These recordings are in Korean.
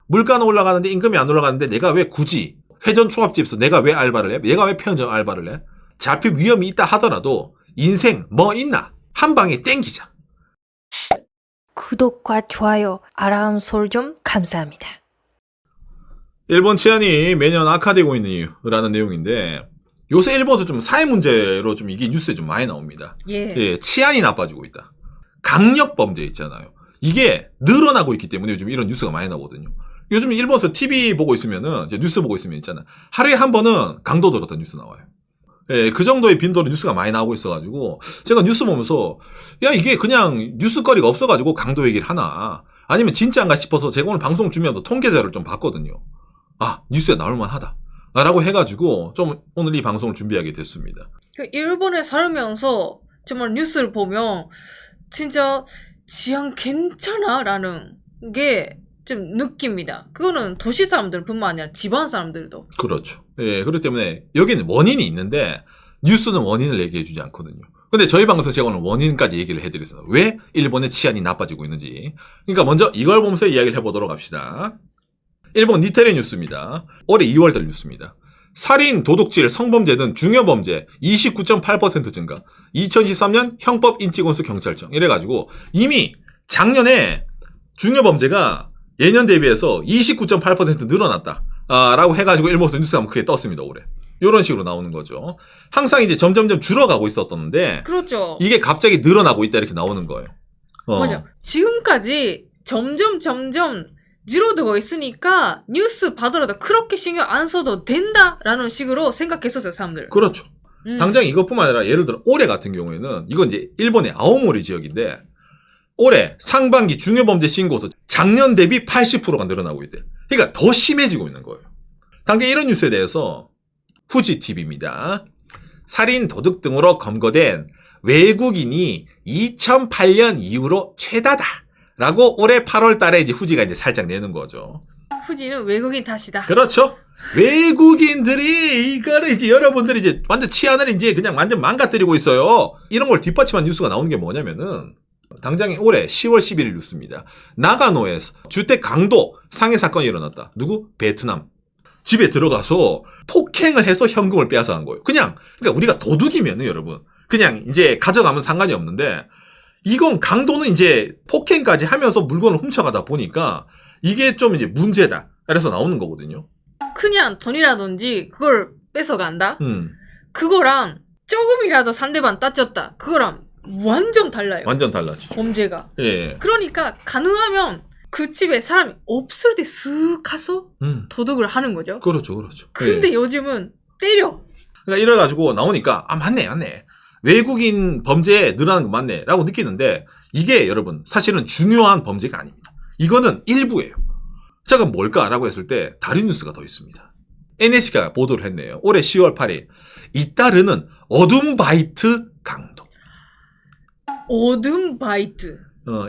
물가는 올라가는데 임금이 안 올라가는데 내가 왜 굳이 회전 초밥집에서 내가 왜 알바를 해? 내가 왜 편의점 알바를 해? 잡힐 위험이 있다 하더라도 인생 뭐 있나? 한 방에 땡기자. 구독과 좋아요, 알람 설정 감사합니다. 일본 치안이 매년 악화되고 있는 이유라는 내용인데 요새 일본에서 좀 사회 문제로 좀 이게 뉴스에 좀 많이 나옵니다. 예. 치안이 나빠지고 있다. 강력 범죄 있잖아요. 이게 늘어나고 있기 때문에 요즘 이런 뉴스가 많이 나오거든요. 요즘 일본에서 TV 보고 있으면은 이제 뉴스 보고 있으면 있잖아. 하루에 한 번은 강도 들었던 뉴스 나와요. 예, 그 정도의 빈도로 뉴스가 많이 나오고 있어가지고 제가 뉴스 보면서 야 이게 그냥 뉴스거리가 없어가지고 강도 얘기를 하나 아니면 진짜인가 싶어서 제가 오늘 방송 주면서 통계 자료를 좀 봤거든요. 아 뉴스에 나올만하다 라고 해가지고 좀 오늘 이 방송을 준비하게 됐습니다. 일본에 살면서 정말 뉴스를 보면 진짜治安 괜찮아? 라는 게 좀 느낍니다. 그거는 도시 사람들뿐만 아니라 지방 사람들도. 그렇죠. 예, 그렇기 때문에 여기는 원인이 있는데 뉴스는 원인을 얘기해주지 않거든요. 근데 저희 방송에서 제가 오늘 원인까지 얘기를 해드렸어요. 왜 일본의 치안이 나빠지고 있는지. 그러니까 먼저 이걸 보면서 이야기를 해보도록 합시다. 일본 니테레 뉴스입니다. 올해 2월달 뉴스입니다. 살인, 도둑질, 성범죄 등 중요범죄 29.8% 증가. 2013년 형법 인치 건수 경찰청. 이래가지고 이미 작년에 중요범죄가 예년 대비해서 29.8% 늘어났다. 라고 해가지고 일본에서 뉴스가 크게 떴습니다, 올해. 이런 식으로 나오는 거죠. 항상 이제 점점점 줄어가고 있었던데. 그렇죠. 이게 갑자기 늘어나고 있다, 이렇게 나오는 거예요. 맞아. 지금까지 점점 줄어들고 있으니까 뉴스 받으라도 그렇게 신경 안 써도 된다라는 식으로 생각했었어요, 사람들. 그렇죠. 당장 이것뿐만 아니라 예를 들어 올해 같은 경우에는 이건 이제 일본의 아오모리 지역인데 올해 상반기 중요범죄 신고수 작년 대비 80%가 늘어나고 있대요. 그러니까 더 심해지고 있는 거예요. 당장 이런 뉴스에 대해서 후지TV입니다. 살인, 도둑 등으로 검거된 외국인이 2008년 이후로 최다다. 라고 올해 8월 달에 이제 후지가 이제 살짝 내는 거죠. 후지는 외국인 탓이다. 그렇죠. 외국인들이 이거를 이제 여러분들이 이제 완전 치안을 이제 그냥 완전 망가뜨리고 있어요. 이런 걸 뒷받침한 뉴스가 나오는 게 뭐냐면은 당장에 올해 10월 11일 뉴스입니다. 나가노에서 주택 강도 상해 사건이 일어났다. 누구? 베트남. 집에 들어가서 폭행을 해서 현금을 빼앗아 간 거예요. 그러니까 우리가 도둑이면은 여러분 그냥 이제 가져가면 상관이 없는데 이건 강도는 이제 폭행까지 하면서 물건을 훔쳐가다 보니까 이게 좀 이제 문제다. 그래서 나오는 거거든요. 그냥 돈이라든지 그걸 뺏어간다? 그거랑 조금이라도 상대방 따졌다. 그거랑 완전 달라요. 완전 달라지죠. 범죄가. 예. 그러니까 가능하면 그 집에 사람이 없을 때 쓱 가서 도둑을 하는 거죠. 그렇죠, 그렇죠. 근데 예. 요즘은 때려. 그러니까 이래가지고 나오니까 맞네. 외국인 범죄 늘어나는 거 맞네 라고 느끼는데 이게 여러분 사실은 중요한 범죄가 아닙니다. 이거는 일부예요. 자 그럼 뭘까라고 했을 때 다른 뉴스가 더 있습니다. NHK가 보도를 했네요. 올해 10월 8일 잇따르는 어둠바이트 강도. 어둠바이트.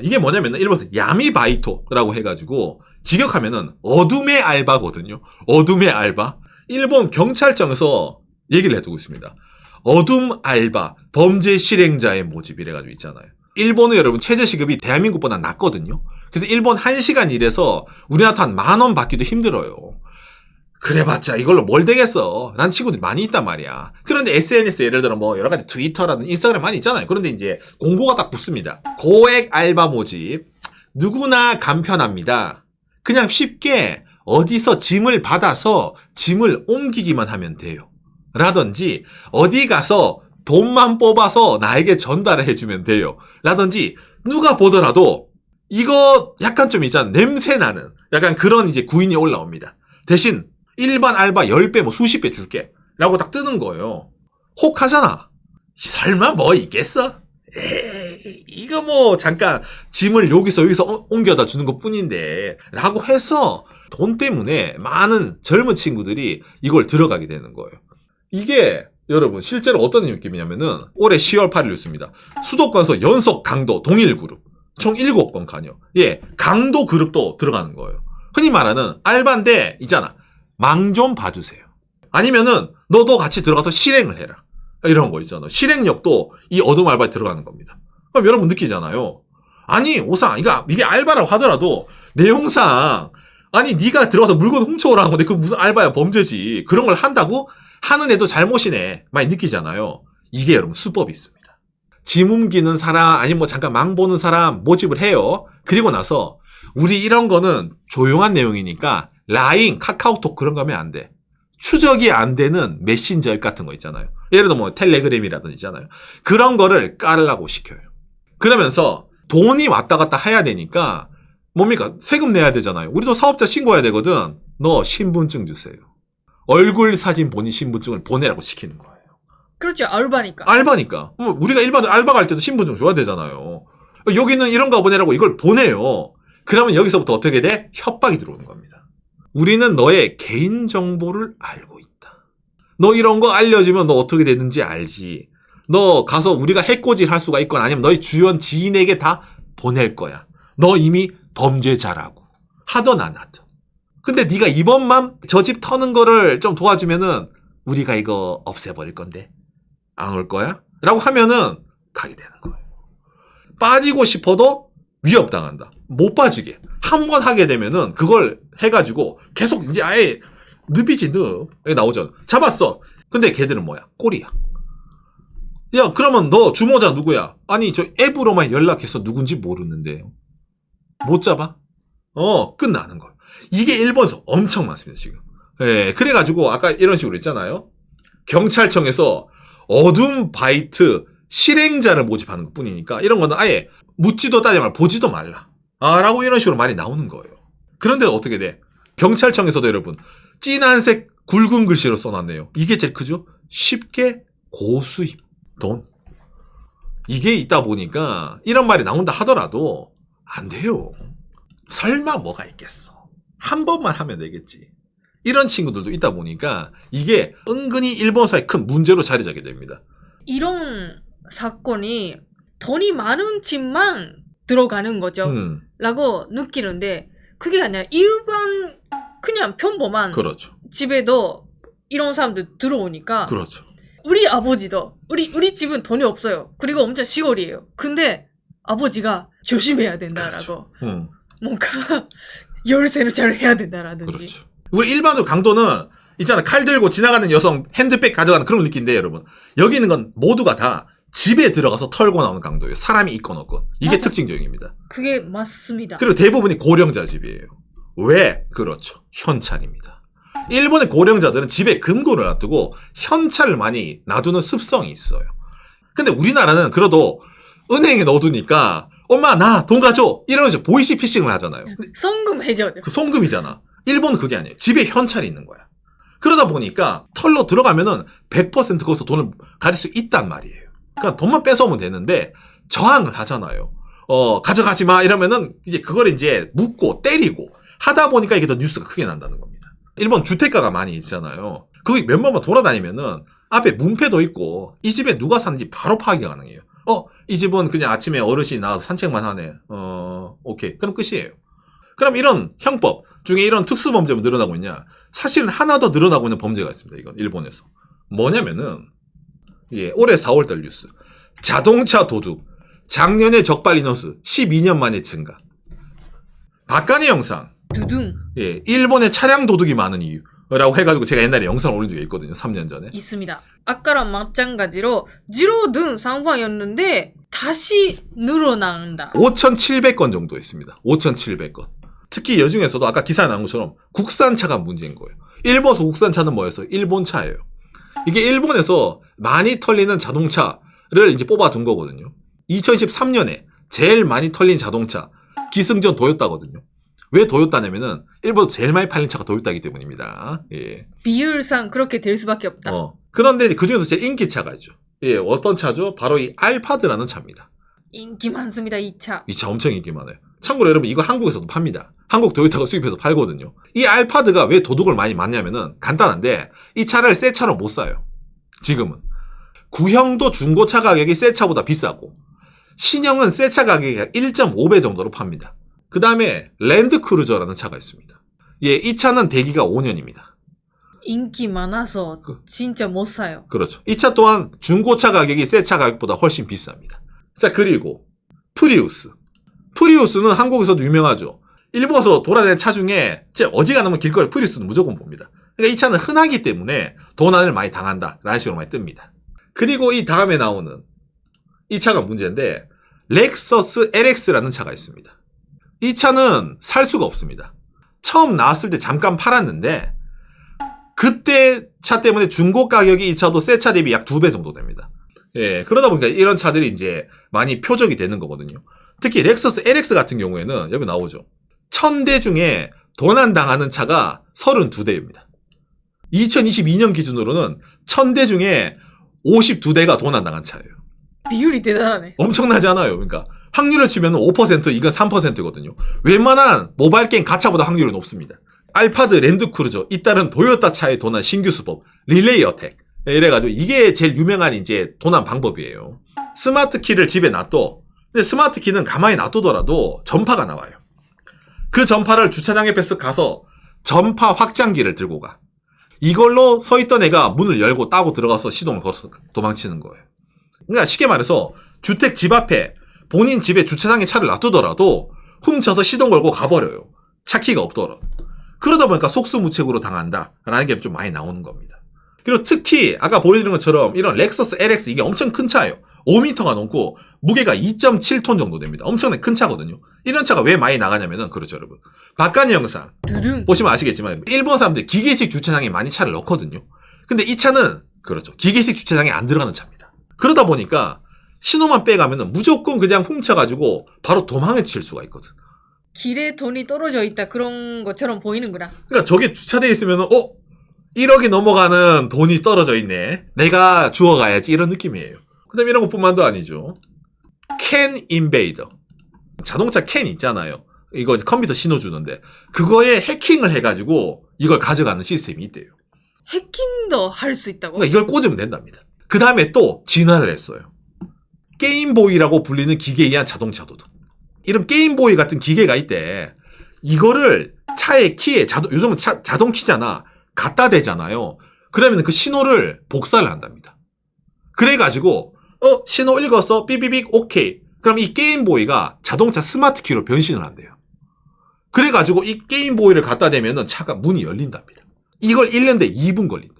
이게 뭐냐면 일본에서 야미바이토라고 해가지고 직역하면은 어둠의 알바거든요. 어둠의 알바. 일본 경찰청에서 얘기를 해두고 있습니다. 어둠 알바, 범죄 실행자의 모집 이래가지고 있잖아요. 일본은 여러분 최저시급이 대한민국보다 낮거든요. 그래서 일본 1시간 일해서 우리나라 한 10,000원 받기도 힘들어요. 그래봤자 이걸로 뭘 되겠어 라는 친구들이 많이 있단 말이야. 그런데 SNS 예를 들어 뭐 여러가지 트위터라든 인스타그램 많이 있잖아요. 그런데 이제 공고가 딱 붙습니다. 고액 알바 모집 누구나 간편합니다. 그냥 쉽게 어디서 짐을 받아서 짐을 옮기기만 하면 돼요. 라든지 어디 가서 돈만 뽑아서 나에게 전달을 해주면 돼요. 라든지 누가 보더라도 이거 약간 좀 있잖아. 냄새나는 약간 그런 이제 구인이 올라옵니다. 대신 일반 알바 10배 뭐 수십 배 줄게 라고 딱 뜨는 거예요. 혹하잖아. 설마 뭐 있겠어? 에이, 이거 뭐 잠깐 짐을 여기서 옮겨다 주는 것 뿐인데 라고 해서 돈 때문에 많은 젊은 친구들이 이걸 들어가게 되는 거예요. 이게 여러분 실제로 어떤 느낌이냐면은 올해 10월 8일 뉴스입니다. 수도권에서 연속 강도 동일 그룹 총 7건 관여. 예, 강도 그룹도 들어가는 거예요. 흔히 말하는 알바인데 있잖아. 망 좀 봐주세요. 아니면은 너도 같이 들어가서 실행을 해라. 이런 거 있잖아. 실행력도 이 어둠 알바에 들어가는 겁니다. 그럼 여러분 느끼잖아요. 아니 오상 이게 알바라고 하더라도 내용상 아니 네가 들어가서 물건 훔쳐오라는 건데 그 무슨 알바야, 범죄지. 그런 걸 한다고? 하는 애도 잘못이네 많이 느끼잖아요. 이게 여러분 수법이 있습니다. 짐 옮기는 사람 아니면 뭐 잠깐 망 보는 사람 모집을 해요. 그리고 나서 우리 이런 거는 조용한 내용이니까 라인, 카카오톡 그런 거 하면 안 돼. 추적이 안 되는 메신저 앱 같은 거 있잖아요. 예를 들어 뭐 텔레그램이라든지 있잖아요. 그런 거를 깔라고 시켜요. 그러면서 돈이 왔다 갔다 해야 되니까 뭡니까? 세금 내야 되잖아요. 우리도 사업자 신고해야 되거든. 너 신분증 주세요. 얼굴 사진 본인 신분증을 보내라고 시키는 거예요. 그렇죠. 알바니까. 알바니까. 우리가 일반 알바 갈 때도 신분증 줘야 되잖아요. 여기는 이런 거 보내라고 이걸 보내요. 그러면 여기서부터 어떻게 돼? 협박이 들어오는 겁니다. 우리는 너의 개인정보를 알고 있다. 너 이런 거 알려주면 너 어떻게 되는지 알지. 너 가서 우리가 해코지를 할 수가 있거나 아니면 너희 주변 지인에게 다 보낼 거야. 너 이미 범죄자라고. 하던 안 하던. 근데 네가 이번만 저 집 터는 거를 좀 도와주면은 우리가 이거 없애버릴 건데 안 올 거야? 라고 하면은 가게 되는 거예요. 빠지고 싶어도 위협당한다. 못 빠지게. 한 번 하게 되면은 그걸 해가지고 계속 이제 아예 늪이지 늪. 여기 나오죠. 잡았어. 근데 걔들은 뭐야? 꼴이야. 야, 그러면 너 주모자 누구야? 아니, 저 앱으로만 연락해서 누군지 모르는데요. 못 잡아? 끝나는 거예요. 이게 일본에서 엄청 많습니다, 지금. 예, 그래가지고 아까 이런 식으로 있잖아요. 경찰청에서 어둠 바이트 실행자를 모집하는 것 뿐이니까 이런 거는 아예 묻지도 따지지 말고 보지도 말라. 라고 이런 식으로 말이 나오는 거예요. 그런데 어떻게 돼? 경찰청에서도 여러분, 진한색 굵은 글씨로 써놨네요. 이게 제일 크죠? 쉽게 고수입. 돈. 이게 있다 보니까 이런 말이 나온다 하더라도 안 돼요. 설마 뭐가 있겠어. 한 번만 하면 되겠지. 이런 친구들도 있다 보니까 이게 은근히 일본 사회에 큰 문제로 자리 잡게 됩니다. 이런 사건이 돈이 많은 집만 들어가는 거죠. 라고 느끼는데 그게 아니라 일반 그냥 평범한 그렇죠. 집에도 이런 사람들 들어오니까 그렇죠. 우리 아버지도 우리 집은 돈이 없어요. 그리고 엄청 시골이에요. 근데 아버지가 조심해야 된다라고 그렇죠. 뭔가 열쇠를 잘 해야 된다라든지. 그렇죠. 우리 일반적으로 강도는 있잖아, 칼 들고 지나가는 여성 핸드백 가져가는 그런 느낌인데 여러분, 여기 있는 건 모두가 다 집에 들어가서 털고 나오는 강도예요. 사람이 있건 없건. 이게 맞아. 특징적입니다. 그게 맞습니다. 그리고 대부분이 고령자 집이에요. 왜? 그렇죠. 현찰입니다. 일본의 고령자들은 집에 금고를 놔두고 현찰을 많이 놔두는 습성이 있어요. 근데 우리나라는 그래도 은행에 넣어두니까 엄마 나 돈 가져 이러면서 보이시피싱을 하잖아요. 송금 해줘야 돼. 그 송금이잖아. 일본은 그게 아니에요. 집에 현찰이 있는 거야. 그러다 보니까 털로 들어가면은 100% 거기서 돈을 가질 수 있단 말이에요. 그러니까 돈만 뺏어오면 되는데 저항을 하잖아요. 가져가지 마 이러면은 이제 그걸 이제 묻고 때리고 하다 보니까 이게 더 뉴스가 크게 난다는 겁니다. 일본 주택가가 많이 있잖아요. 거기 몇 번만 돌아다니면은 앞에 문패도 있고 이 집에 누가 사는지 바로 파악이 가능해요. 이 집은 그냥 아침에 어르신이 나와서 산책만 하네. 오케이. 그럼 끝이에요. 그럼 이런 형법 중에 이런 특수범죄가 늘어나고 있냐? 사실은 하나 더 늘어나고 있는 범죄가 있습니다. 이건 일본에서. 뭐냐면은 올해 4월달 뉴스. 자동차 도둑. 작년에 적발 인원수 12년 만에 증가. 박간의 영상. 두둥 일본의 차량 도둑이 많은 이유라고 해가지고 제가 옛날에 영상을 올린 적이 있거든요. 3년 전에. 있습니다. 아까랑 마찬가지로 지로든 상황이었는데 다시 늘어난다. 5,700건 정도 있습니다. 5,700건. 특히 여중에서도 아까 기사에 나온 것처럼 국산차가 문제인 거예요. 일본에서 국산차는 뭐였어요? 일본차예요. 이게 일본에서 많이 털리는 자동차를 이제 뽑아둔 거거든요. 2013년에 제일 많이 털린 자동차 기승전 도요타거든요. 왜 도요타냐면은 일본에서 제일 많이 팔린 차가 도요타이기 때문입니다. 예. 비율상 그렇게 될 수밖에 없다. 그런데 그 중에서 제일 인기차가 있죠. 어떤 차죠? 바로 이 알파드라는 차입니다. 인기 많습니다. 이 차. 이 차 엄청 인기 많아요. 참고로 여러분 이거 한국에서도 팝니다. 한국 도요타가 수입해서 팔거든요. 이 알파드가 왜 도둑을 많이 맞냐면은 간단한데 이 차를 새 차로 못 사요. 지금은. 구형도 중고차 가격이 새 차보다 비싸고 신형은 새 차 가격이 1.5배 정도로 팝니다. 그 다음에 랜드크루저라는 차가 있습니다. 이 차는 대기가 5년입니다. 인기 많아서 진짜 못 사요. 그렇죠. 이 차 또한 중고차 가격이 새 차 가격보다 훨씬 비쌉니다. 자, 그리고 프리우스. 프리우스는 한국에서도 유명하죠. 일본에서 돌아다니는 차 중에 제 어지간하면 길거리 프리우스는 무조건 봅니다. 그러니까 이 차는 흔하기 때문에 도난을 많이 당한다라는 식으로 많이 뜹니다. 그리고 이 다음에 나오는 이 차가 문제인데 렉서스 LX라는 차가 있습니다. 이 차는 살 수가 없습니다. 처음 나왔을 때 잠깐 팔았는데 그때 차 때문에 중고 가격이 이 차도 새 차 대비 약 2배 정도 됩니다. 예, 그러다 보니까 이런 차들이 이제 많이 표적이 되는 거거든요. 특히 렉서스 LX 같은 경우에는 여기 나오죠. 1000대 중에 도난당하는 차가 32대입니다. 2022년 기준으로는 1000대 중에 52대가 도난당한 차예요. 비율이 대단하네. 엄청나지 않아요. 그러니까 확률을 치면 5%, 이건 3%거든요. 웬만한 모바일 게임 가차보다 확률이 높습니다. 알파드 랜드크루저, 잇따른 도요타 차의 도난 신규 수법, 릴레이 어택. 이래가지고 이게 제일 유명한 이제 도난 방법이에요. 스마트 키를 집에 놔둬. 근데 스마트 키는 가만히 놔두더라도 전파가 나와요. 그 전파를 주차장에 뺏어 가서 전파 확장기를 들고 가. 이걸로 서 있던 애가 문을 열고 따고 들어가서 시동을 걸어서 도망치는 거예요. 그러니까 쉽게 말해서 주택 집 앞에 본인 집에 주차장에 차를 놔두더라도 훔쳐서 시동 걸고 가버려요. 차키가 없더라도. 그러다 보니까 속수무책으로 당한다라는 게 좀 많이 나오는 겁니다. 그리고 특히 아까 보여드린 것처럼 이런 렉서스 LX 이게 엄청 큰 차예요. 5m가 넘고 무게가 2.7톤 정도 됩니다. 엄청나게 큰 차거든요. 이런 차가 왜 많이 나가냐면은 그렇죠 여러분. 박간의 영상 두둥. 보시면 아시겠지만 일본 사람들 기계식 주차장에 많이 차를 넣거든요. 근데 이 차는 그렇죠. 기계식 주차장에 안 들어가는 차입니다. 그러다 보니까 신호만 빼가면은 무조건 그냥 훔쳐가지고 바로 도망을 칠 수가 있거든. 길에 돈이 떨어져 있다 그런 것처럼 보이는구나. 그러니까 저게 주차되어 있으면은 1억이 넘어가는 돈이 떨어져 있네. 내가 주워가야지 이런 느낌이에요. 그 다음에 이런 것뿐만도 아니죠. 캔 인베이더. 자동차 캔 있잖아요. 이거 컴퓨터 신호 주는데 그거에 해킹을 해가지고 이걸 가져가는 시스템이 있대요. 해킹도 할 수 있다고? 그러니까 이걸 꽂으면 된답니다. 그 다음에 또 진화를 했어요. 게임보이라고 불리는 기계에 의한 자동차도. 이런 게임보이 같은 기계가 있대. 이거를 차의 키에 요즘은 자동 키잖아. 갖다 대잖아요. 그러면 그 신호를 복사를 한답니다. 그래가지고 신호 읽었어 삐삐빅 오케이. 그럼 이 게임보이가 자동차 스마트 키로 변신을 한대요. 그래가지고 이 게임보이를 갖다 대면은 차가 문이 열린답니다. 이걸 읽는데 2분 걸린대.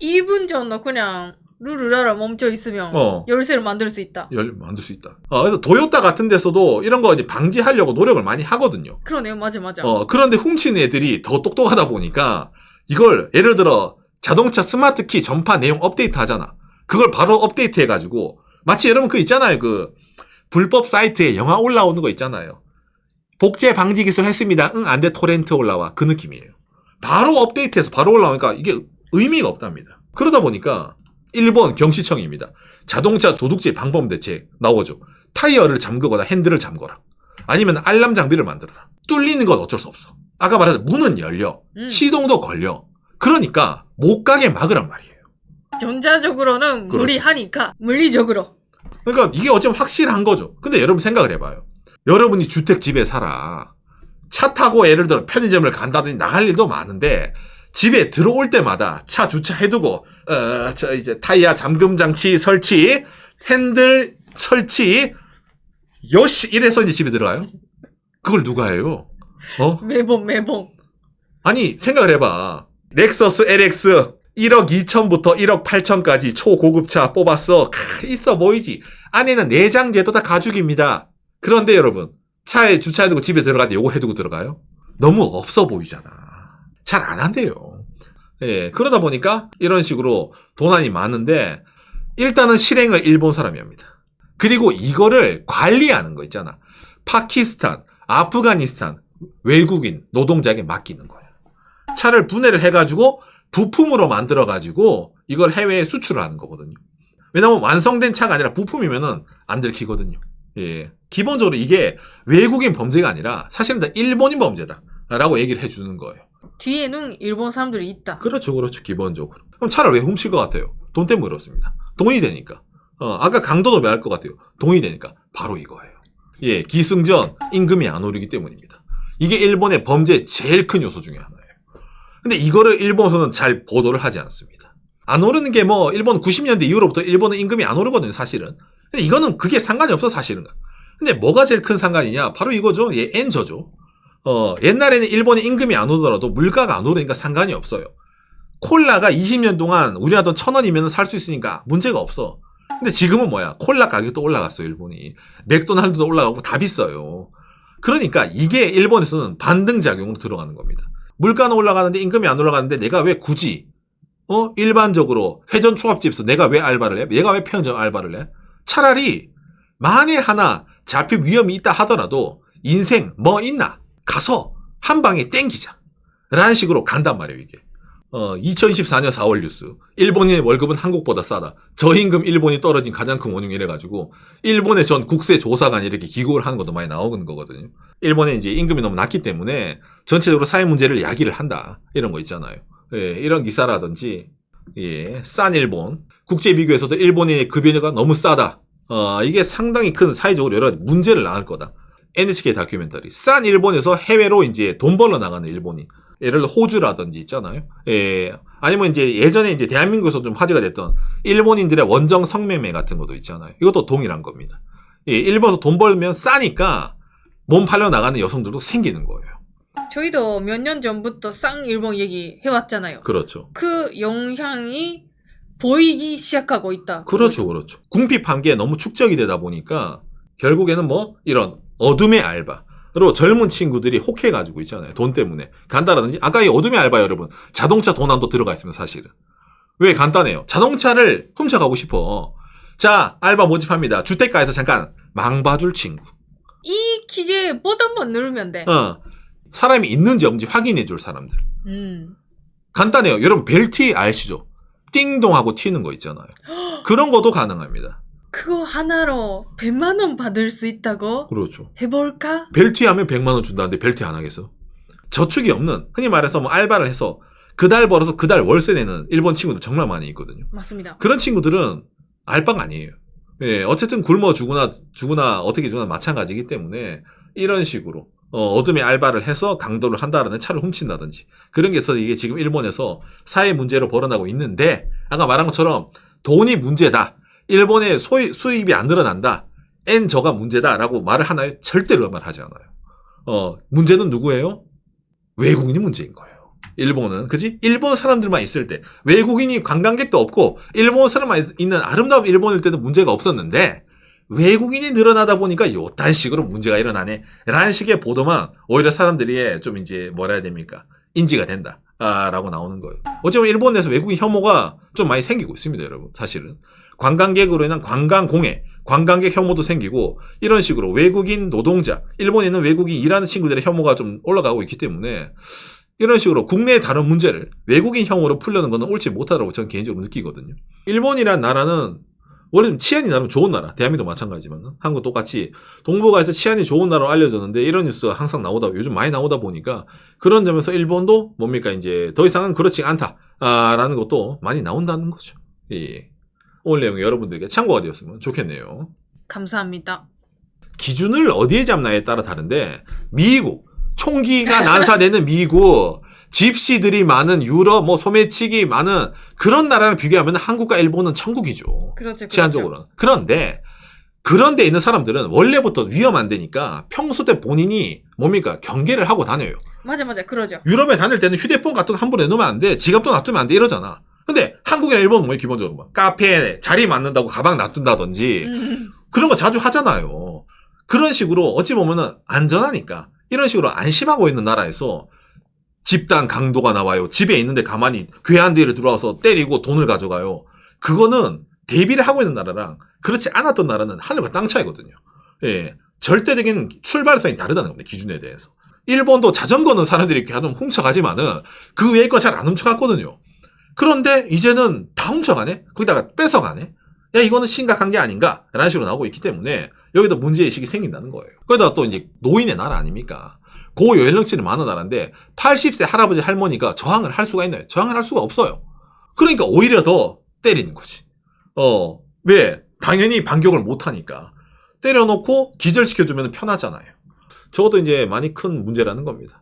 2분 전에 그냥 루루라라 멈춰 있으면 열쇠를 만들 수 있다. 만들 수 있다. 그래서 도요타 같은 데서도 이런 거 이제 방지하려고 노력을 많이 하거든요. 그러네요. 맞아. 그런데 훔치는 애들이 더 똑똑하다 보니까 이걸 예를 들어 자동차 스마트 키 전파 내용 업데이트 하잖아. 그걸 바로 업데이트 해가지고 마치 여러분 그 있잖아요. 그 불법 사이트에 영화 올라오는 거 있잖아요. 복제 방지 기술 했습니다. 응, 안 돼. 토렌트 올라와. 그 느낌이에요. 바로 업데이트해서 바로 올라오니까 이게 의미가 없답니다. 그러다 보니까 일본 경시청입니다. 자동차 도둑질 방법 대책 나오죠. 타이어를 잠그거나 핸들을 잠궈라. 아니면 알람 장비를 만들어라. 뚫리는 건 어쩔 수 없어. 아까 말한 문은 열려. 시동도 걸려. 그러니까 못 가게 막으란 말이에요. 전자적으로는 그렇죠. 무리하니까 물리적으로. 그러니까 이게 어쩌면 확실한 거죠. 근데 여러분 생각을 해봐요. 여러분이 주택집에 살아. 차 타고 예를 들어 편의점을 간다든지 나갈 일도 많은데 집에 들어올 때마다 차 주차해두고 이제 타이어 잠금 장치 설치, 핸들 설치, 여시 이래서 이제 집에 들어가요? 그걸 누가 해요? 매번. 아니 생각을 해봐. 렉서스 LX 1억 2천부터 1억 8천까지 초고급차 뽑았어. 있어 보이지. 안에는 내장재도 다 가죽입니다. 그런데 여러분 차에 주차해두고 집에 들어갈 때 요거 해두고 들어가요? 너무 없어 보이잖아. 잘 안 한대요. 예, 그러다 보니까 이런 식으로 도난이 많은데 일단은 실행을 일본 사람이 합니다. 그리고 이거를 관리하는 거 있잖아. 파키스탄, 아프가니스탄 외국인 노동자에게 맡기는 거예요. 차를 분해를 해가지고 부품으로 만들어가지고 이걸 해외에 수출을 하는 거거든요. 왜냐면 완성된 차가 아니라 부품이면은 안 들키거든요. 예, 기본적으로 이게 외국인 범죄가 아니라 사실은 다 일본인 범죄다라고 얘기를 해주는 거예요. 뒤에는 일본 사람들이 있다. 그렇죠. 기본적으로. 그럼 차를 왜 훔칠 것 같아요? 돈 때문에 그렇습니다. 돈이 되니까. 아까 강도도 왜 할 것 같아요? 돈이 되니까. 바로 이거예요. 예, 기승전 임금이 안 오르기 때문입니다. 이게 일본의 범죄의 제일 큰 요소 중에 하나예요. 근데 이거를 일본에서는 잘 보도를 하지 않습니다. 안 오르는 게 뭐 일본 90년대 이후로부터 일본은 임금이 안 오르거든요, 사실은. 근데 이거는 그게 상관이 없어, 사실은. 근데 뭐가 제일 큰 상관이냐? 바로 이거죠. 예, 엔저죠. 옛날에는 일본에 임금이 안 오더라도 물가가 안 오르니까 상관이 없어요. 콜라가 20년 동안 우리나라 돈 1,000원이면 살 수 있으니까 문제가 없어. 근데 지금은 뭐야? 콜라 가격도 올라갔어요, 일본이. 맥도날드도 올라가고 다 비싸요. 그러니까 이게 일본에서는 반등작용으로 들어가는 겁니다. 물가는 올라가는데 임금이 안 올라가는데 내가 왜 굳이 일반적으로 회전 초밥집에서 내가 왜 알바를 해? 내가 왜 편의점 알바를 해? 차라리 만에 하나 잡힐 위험이 있다 하더라도 인생 뭐 있나? 가서 한 방에 땡기자. 라는 식으로 간단 말이에요, 이게. 2024년 4월 뉴스. 일본인의 월급은 한국보다 싸다. 저임금 일본이 떨어진 가장 큰 원흉 이래가지고 일본의 전 국세조사관이 이렇게 기고를 하는 것도 많이 나오는 거거든요. 일본의 이제 임금이 너무 낮기 때문에 전체적으로 사회 문제를 야기를 한다. 이런 거 있잖아요. 예, 이런 기사라든지 싼 일본. 국제 비교에서도 일본의 급여가 너무 싸다. 이게 상당히 큰 사회적으로 여러 가지 문제를 낳을 거다. NHK 다큐멘터리. 싼 일본에서 해외로 이제 돈 벌러 나가는 일본인. 예를 들어 호주라든지 있잖아요. 예. 아니면 이제 예전에 이제 대한민국에서 좀 화제가 됐던 일본인들의 원정 성매매 같은 것도 있잖아요. 이것도 동일한 겁니다. 예, 일본에서 돈 벌면 싸니까 몸 팔려 나가는 여성들도 생기는 거예요. 저희도 몇 년 전부터 쌍 일본 얘기 해왔잖아요. 그렇죠. 그 영향이 보이기 시작하고 있다. 그렇죠, 그렇죠. 궁핍한 게 너무 축적이 되다 보니까 결국에는 뭐 이런 어둠의 알바로 젊은 친구들이 혹해가지고 있잖아요. 돈 때문에 간다라든지 아까 이 어둠의 알바 여러분 자동차 도난도 들어가 있습니다. 사실은 왜 간단해요. 자동차를 훔쳐가고 싶어. 자 알바 모집합니다. 주택가에서 잠깐 망봐줄 친구. 이 기계에 뽀 한 번 누르면 돼. 사람이 있는지 없는지 확인해줄 사람들. 간단해요. 여러분 벨트 아시죠? 띵동하고 튀는 거 있잖아요. 그런 것도 가능합니다. 그거 하나로 100만 원 받을 수 있다고? 그렇죠. 해볼까? 벨트 하면 100만 원 준다는데 벨트 안 하겠어? 저축이 없는 흔히 말해서 뭐 알바를 해서 그달 벌어서 그달 월세 내는 일본 친구들 정말 많이 있거든요. 맞습니다. 그런 친구들은 알바가 아니에요. 예, 어쨌든 굶어 죽으나 어떻게 죽으나 마찬가지이기 때문에 이런 식으로 어둠의 알바를 해서 강도를 한다라는 차를 훔친다든지 그런 게 있어서 이게 지금 일본에서 사회 문제로 벌어나고 있는데 아까 말한 것처럼 돈이 문제다. 일본의 수입이 안 늘어난다. N저가 문제다라고 말을 하나요? 절대로 그 말 하지 않아요. 문제는 누구예요? 외국인이 문제인 거예요. 일본은 그지? 일본 사람들만 있을 때 외국인이 관광객도 없고 일본 사람만 있는 아름다운 일본일 때도 문제가 없었는데 외국인이 늘어나다 보니까 요딴 식으로 문제가 일어나네 라는 식의 보도만 오히려 사람들이 좀 이제 뭐라 해야 됩니까? 인지가 된다 라고 나오는 거예요. 어쩌면 일본 내에서 외국인 혐오가 좀 많이 생기고 있습니다. 여러분 사실은 관광객으로 인한 관광공해 관광객 혐오도 생기고 이런 식으로 외국인 노동자 일본에 있는 외국인 일하는 친구들의 혐오가 좀 올라가고 있기 때문에 이런 식으로 국내의 다른 문제를 외국인 혐오로 풀려는 것은 옳지 못하다고 저는 개인적으로 느끼거든요. 일본이란 나라는 원래 좀 치안이 나름 좋은 나라, 대한민국도 마찬가지지만 한국 똑같이 동북아에서 치안이 좋은 나라로 알려졌는데 이런 뉴스가 항상 요즘 많이 나오다 보니까 그런 점에서 일본도 뭡니까 이제 더 이상은 그렇지 않다라는 것도 많이 나온다는 거죠. 예. 오늘 내용이 여러분들에게 참고가 되었으면 좋겠네요. 감사합니다. 기준을 어디에 잡나에 따라 다른데 미국 총기가 난사되는 미국 집시들이 많은 유럽 뭐 소매치기 많은 그런 나라랑 비교하면 한국과 일본은 천국이죠. 그렇죠. 치안적으로는. 그런데 그런 데 있는 사람들은 원래부터 위험한 데니까 평소 때 본인이 뭡니까 경계를 하고 다녀요. 맞아 그러죠. 유럽에 다닐 때는 휴대폰 같은 거 함부로 내놓으면 안 돼. 지갑도 놔두면 안 돼 이러잖아. 근데 한국이나 일본은 뭐예요 기본적으로 막 카페에 자리 맞는다고 가방 놔둔다든지 그런 거 자주 하잖아요. 그런 식으로 어찌 보면은 안전하니까 이런 식으로 안심하고 있는 나라에서 집단 강도가 나와요. 집에 있는데 가만히 괴한들이 들어와서 때리고 돈을 가져가요. 그거는 대비를 하고 있는 나라랑 그렇지 않았던 나라는 하늘과 땅 차이거든요. 예, 절대적인 출발선이 다르다는 겁니다. 기준에 대해서. 일본도 자전거는 사람들이 이렇게 좀 훔쳐가지만은 그 외의 거 잘 안 훔쳐갔거든요. 그런데 이제는 다 훔쳐가네? 거기다가 뺏어가네? 야, 이거는 심각한 게 아닌가? 라는 식으로 나오고 있기 때문에 여기도 문제의식이 생긴다는 거예요. 거기다가 또 이제 노인의 나라 아닙니까? 고연령층이 많은 나라인데 80세 할아버지 할머니가 저항을 할 수가 있나요? 저항을 할 수가 없어요. 그러니까 오히려 더 때리는 거지. 왜? 당연히 반격을 못하니까. 때려놓고 기절시켜주면 편하잖아요. 저것도 이제 많이 큰 문제라는 겁니다.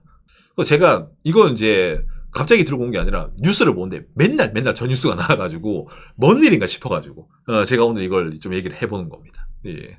제가 이걸 이제 갑자기 들고 온 게 아니라 뉴스를 보는데 맨날 저 뉴스가 나와가지고 뭔 일인가 싶어가지고 제가 오늘 이걸 좀 얘기를 해보는 겁니다. 예.